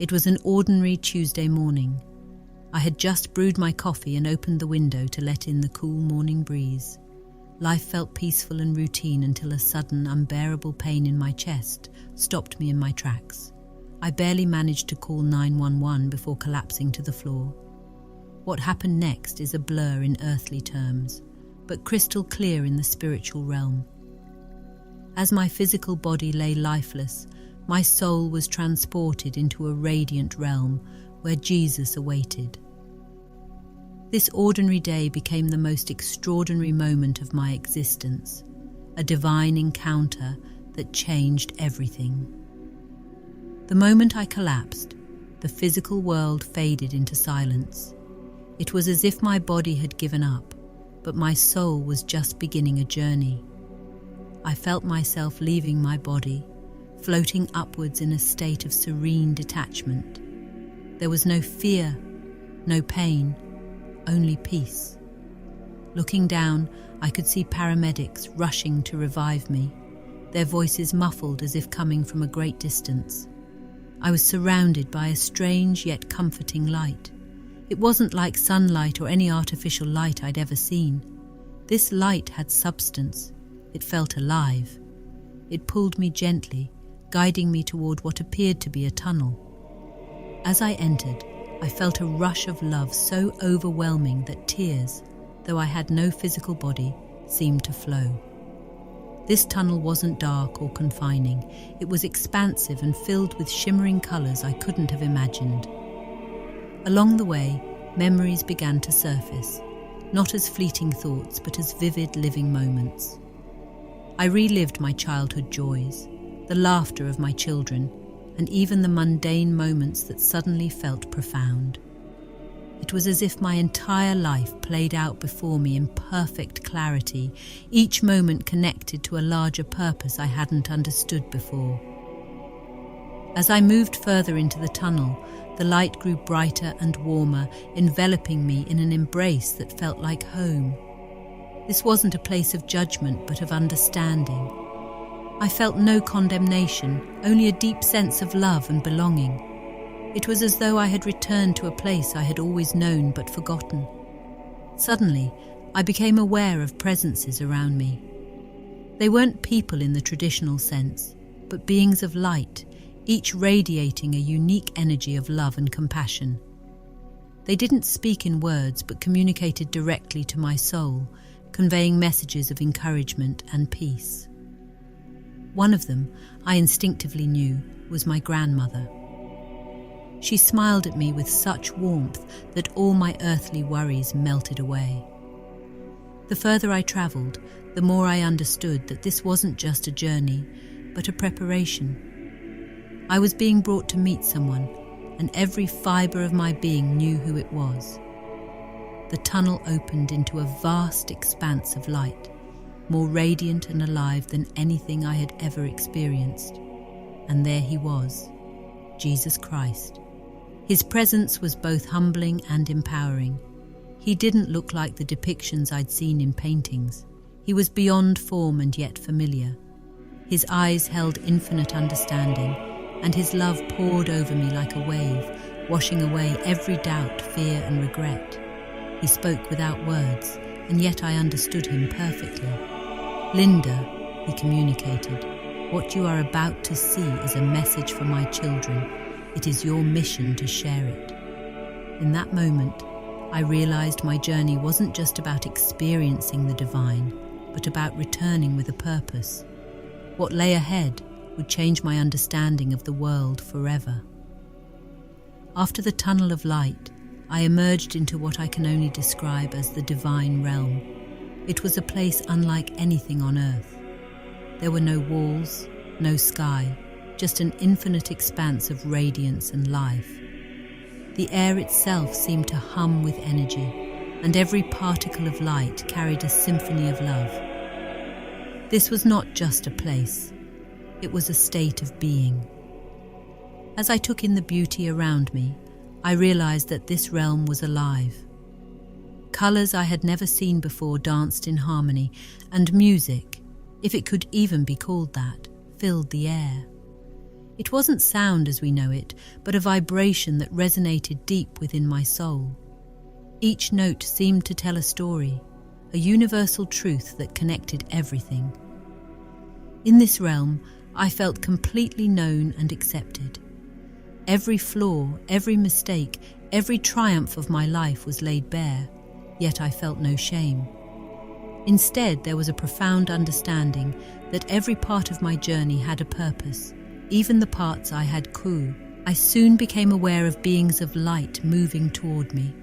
It was an ordinary Tuesday morning. I had just brewed my coffee and opened the window to let in the cool morning breeze. Life felt peaceful and routine until a sudden, unbearable pain in my chest stopped me in my tracks. I barely managed to call 911 before collapsing to the floor. What happened next is a blur in earthly terms, but crystal clear in the spiritual realm. As my physical body lay lifeless, my soul was transported into a radiant realm where Jesus awaited. This ordinary day became the most extraordinary moment of my existence, a divine encounter that changed everything. The moment I collapsed, the physical world faded into silence. It was as if my body had given up, but my soul was just beginning a journey. I felt myself leaving my body, floating upwards in a state of serene detachment. There was no fear, no pain, only peace. Looking down, I could see paramedics rushing to revive me, their voices muffled as if coming from a great distance. I was surrounded by a strange yet comforting light. It wasn't like sunlight or any artificial light I'd ever seen. This light had substance. It felt alive. It pulled me gently, guiding me toward what appeared to be a tunnel. As I entered, I felt a rush of love so overwhelming that tears, though I had no physical body, seemed to flow. This tunnel wasn't dark or confining. It was expansive and filled with shimmering colors I couldn't have imagined. Along the way, memories began to surface, not as fleeting thoughts, but as vivid living moments. I relived my childhood joys, the laughter of my children, and even the mundane moments that suddenly felt profound. It was as if my entire life played out before me in perfect clarity, each moment connected to a larger purpose I hadn't understood before. As I moved further into the tunnel, the light grew brighter and warmer, enveloping me in an embrace that felt like home. This wasn't a place of judgment, but of understanding. I felt no condemnation, only a deep sense of love and belonging. It was as though I had returned to a place I had always known but forgotten. Suddenly, I became aware of presences around me. They weren't people in the traditional sense, but beings of light, each radiating a unique energy of love and compassion. They didn't speak in words, but communicated directly to my soul, conveying messages of encouragement and peace. One of them, I instinctively knew, was my grandmother. She smiled at me with such warmth that all my earthly worries melted away. The further I traveled, the more I understood that this wasn't just a journey, but a preparation. I was being brought to meet someone, and every fiber of my being knew who it was. The tunnel opened into a vast expanse of light, more radiant and alive than anything I had ever experienced. And there he was, Jesus Christ. His presence was both humbling and empowering. He didn't look like the depictions I'd seen in paintings. He was beyond form and yet familiar. His eyes held infinite understanding, and his love poured over me like a wave, washing away every doubt, fear, and regret. He spoke without words, and yet I understood him perfectly. "Linda," he communicated, "what you are about to see is a message for my children. It is your mission to share it." In that moment, I realized my journey wasn't just about experiencing the divine, but about returning with a purpose. What lay ahead would change my understanding of the world forever. After the tunnel of light, I emerged into what I can only describe as the divine realm. It was a place unlike anything on earth. There were no walls, no sky, just an infinite expanse of radiance and life. The air itself seemed to hum with energy, and every particle of light carried a symphony of love. This was not just a place, it was a state of being. As I took in the beauty around me, I realized that this realm was alive. Colors I had never seen before danced in harmony, and music, if it could even be called that, filled the air. It wasn't sound as we know it, but a vibration that resonated deep within my soul. Each note seemed to tell a story, a universal truth that connected everything. In this realm, I felt completely known and accepted. Every flaw, every mistake, every triumph of my life was laid bare, yet I felt no shame. Instead, there was a profound understanding that every part of my journey had a purpose, even the parts I had coup. I soon became aware of beings of light moving toward me.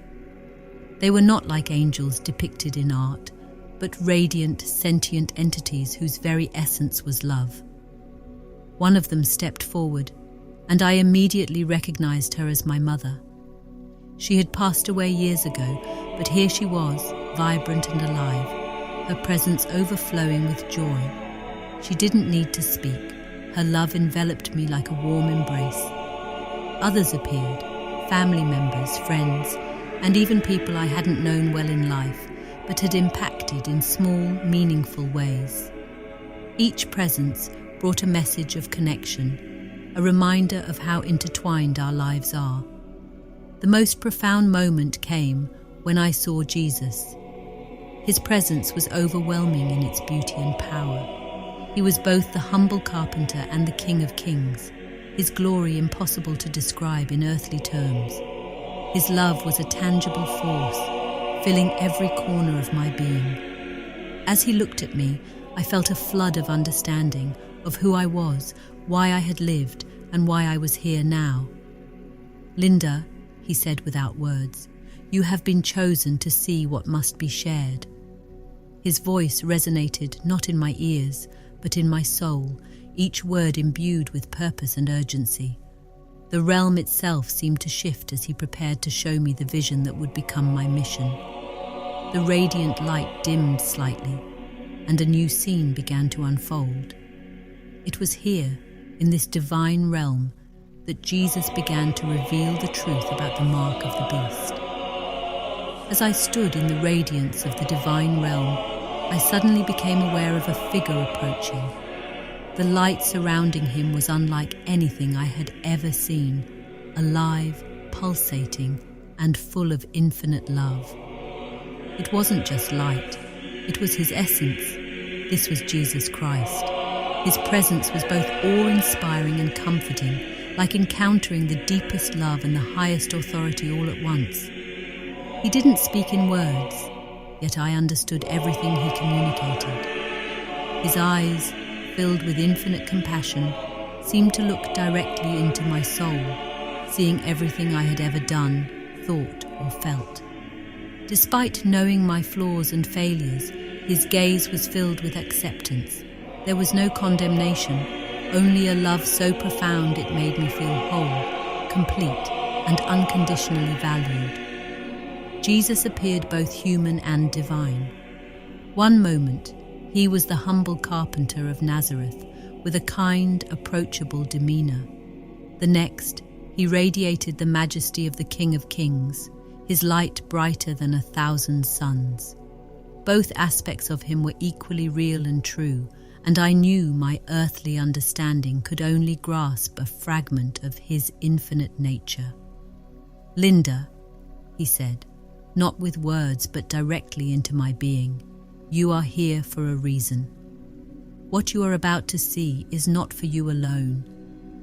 They were not like angels depicted in art, but radiant, sentient entities whose very essence was love. One of them stepped forward, and I immediately recognized her as my mother. She had passed away years ago, but here she was, vibrant and alive, her presence overflowing with joy. She didn't need to speak. Her love enveloped me like a warm embrace. Others appeared, family members, friends, and even people I hadn't known well in life, but had impacted in small, meaningful ways. Each presence brought a message of connection, a reminder of how intertwined our lives are. The most profound moment came when I saw Jesus. His presence was overwhelming in its beauty and power. He was both the humble carpenter and the King of Kings, his glory impossible to describe in earthly terms. His love was a tangible force, filling every corner of my being. As he looked at me, I felt a flood of understanding of who I was, why I had lived, and why I was here now. "Linda," he said without words, "you have been chosen to see what must be shared." His voice resonated not in my ears, but in my soul, each word imbued with purpose and urgency. The realm itself seemed to shift as he prepared to show me the vision that would become my mission. The radiant light dimmed slightly, and a new scene began to unfold. It was here, in this divine realm, that Jesus began to reveal the truth about the mark of the beast. As I stood in the radiance of the divine realm, I suddenly became aware of a figure approaching. The light surrounding him was unlike anything I had ever seen, alive, pulsating, and full of infinite love. It wasn't just light, it was his essence. This was Jesus Christ. His presence was both awe-inspiring and comforting, like encountering the deepest love and the highest authority all at once. He didn't speak in words, yet I understood everything he communicated. His eyes, filled with infinite compassion, seemed to look directly into my soul, seeing everything I had ever done, thought, or felt. Despite knowing my flaws and failures, his gaze was filled with acceptance. There was no condemnation, only a love so profound it made me feel whole, complete, and unconditionally valued. Jesus appeared both human and divine. One moment, he was the humble carpenter of Nazareth, with a kind, approachable demeanor. The next, he radiated the majesty of the King of Kings, his light brighter than 1,000 suns. Both aspects of him were equally real and true, and I knew my earthly understanding could only grasp a fragment of his infinite nature. "Linda," he said, not with words but directly into my being, "you are here for a reason. What you are about to see is not for you alone.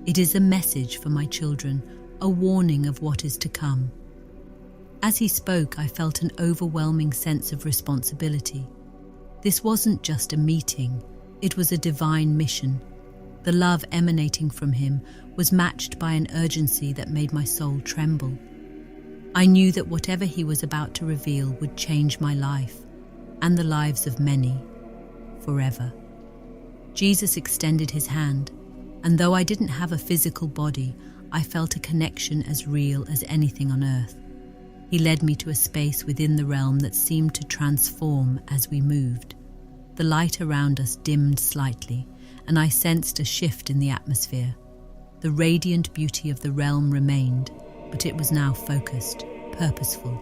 It is a message for my children, a warning of what is to come." As he spoke, I felt an overwhelming sense of responsibility. This wasn't just a meeting, it was a divine mission. The love emanating from him was matched by an urgency that made my soul tremble. I knew that whatever he was about to reveal would change my life, and the lives of many, forever. Jesus extended his hand, and though I didn't have a physical body, I felt a connection as real as anything on earth. He led me to a space within the realm that seemed to transform as we moved. The light around us dimmed slightly, and I sensed a shift in the atmosphere. The radiant beauty of the realm remained, but it was now focused, purposeful.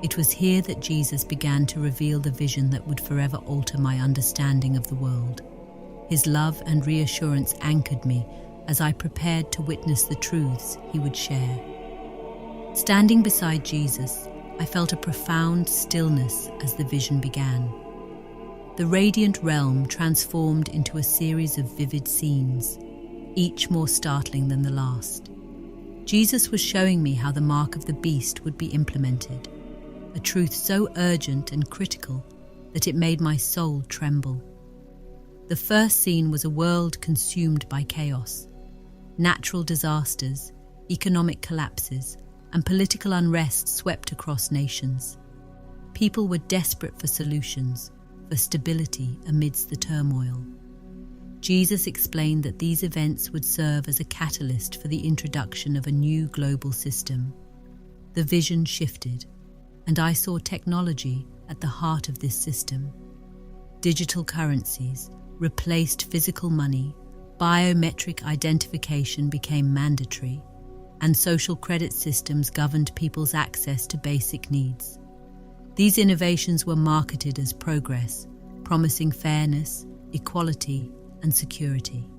It was here that Jesus began to reveal the vision that would forever alter my understanding of the world. His love and reassurance anchored me, as I prepared to witness the truths he would share. Standing beside Jesus, I felt a profound stillness as the vision began. The radiant realm transformed into a series of vivid scenes, each more startling than the last. Jesus was showing me how the mark of the beast would be implemented, a truth so urgent and critical that it made my soul tremble. The first scene was a world consumed by chaos. Natural disasters, economic collapses, and political unrest swept across nations. People were desperate for solutions, for stability amidst the turmoil. Jesus explained that these events would serve as a catalyst for the introduction of a new global system. The vision shifted, and I saw technology at the heart of this system. Digital currencies replaced physical money, biometric identification became mandatory, and social credit systems governed people's access to basic needs. These innovations were marketed as progress, promising fairness, equality, and security.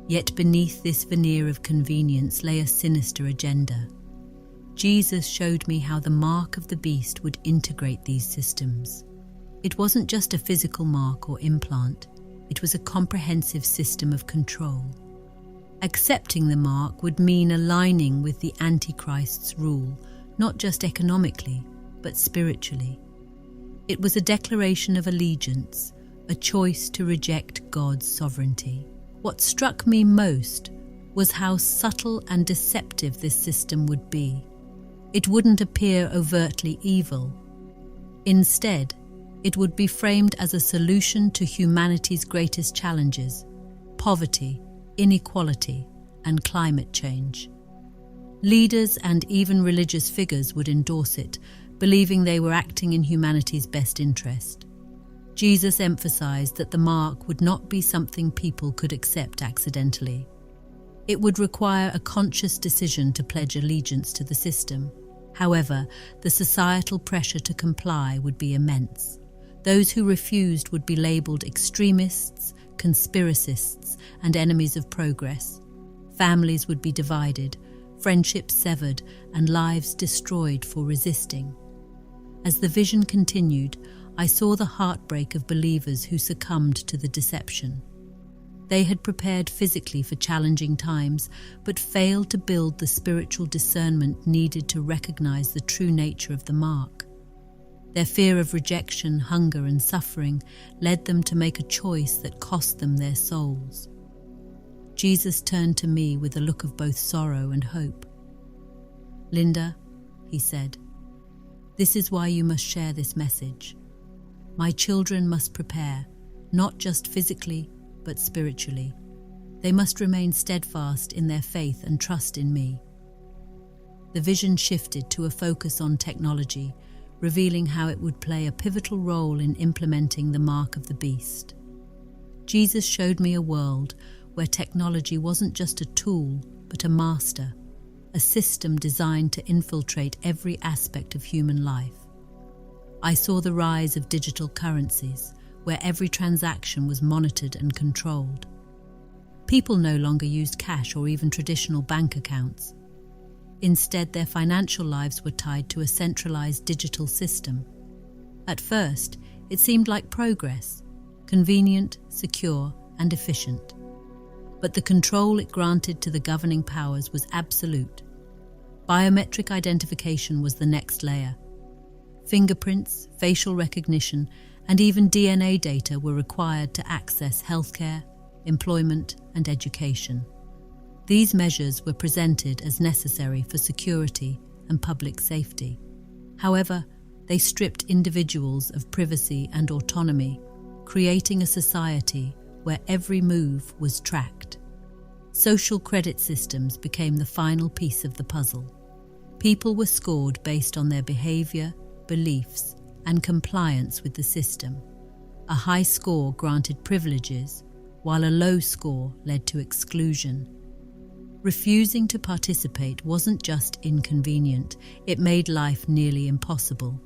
Yet beneath this veneer of convenience lay a sinister agenda. Jesus showed me how the mark of the beast would integrate these systems. It wasn't just a physical mark or implant, it was a comprehensive system of control. Accepting the mark would mean aligning with the Antichrist's rule, not just economically, but spiritually. It was a declaration of allegiance, a choice to reject God's sovereignty. What struck me most was how subtle and deceptive this system would be. It wouldn't appear overtly evil. Instead, it would be framed as a solution to humanity's greatest challenges: poverty, inequality, and climate change. Leaders and even religious figures would endorse it, believing they were acting in humanity's best interest. Jesus emphasized that the mark would not be something people could accept accidentally. It would require a conscious decision to pledge allegiance to the system. However, the societal pressure to comply would be immense. Those who refused would be labeled extremists, conspiracists, and enemies of progress. Families would be divided, friendships severed, and lives destroyed for resisting. As the vision continued, I saw the heartbreak of believers who succumbed to the deception. They had prepared physically for challenging times, but failed to build the spiritual discernment needed to recognize the true nature of the mark. Their fear of rejection, hunger, and suffering led them to make a choice that cost them their souls. Jesus turned to me with a look of both sorrow and hope. "Linda," he said, "this is why you must share this message. My children must prepare, not just physically, but spiritually. They must remain steadfast in their faith and trust in me." The vision shifted to a focus on technology, revealing how it would play a pivotal role in implementing the mark of the beast. Jesus showed me a world where technology wasn't just a tool, but a master, a system designed to infiltrate every aspect of human life. I saw the rise of digital currencies, where every transaction was monitored and controlled. People no longer used cash or even traditional bank accounts. Instead, their financial lives were tied to a centralized digital system. At first, it seemed like progress, convenient, secure, and efficient. But the control it granted to the governing powers was absolute. Biometric identification was the next layer. Fingerprints, facial recognition, and even DNA data were required to access healthcare, employment, and education. These measures were presented as necessary for security and public safety. However, they stripped individuals of privacy and autonomy, creating a society where every move was tracked. Social credit systems became the final piece of the puzzle. People were scored based on their behavior, beliefs, and compliance with the system. A high score granted privileges, while a low score led to exclusion. Refusing to participate wasn't just inconvenient, it made life nearly impossible.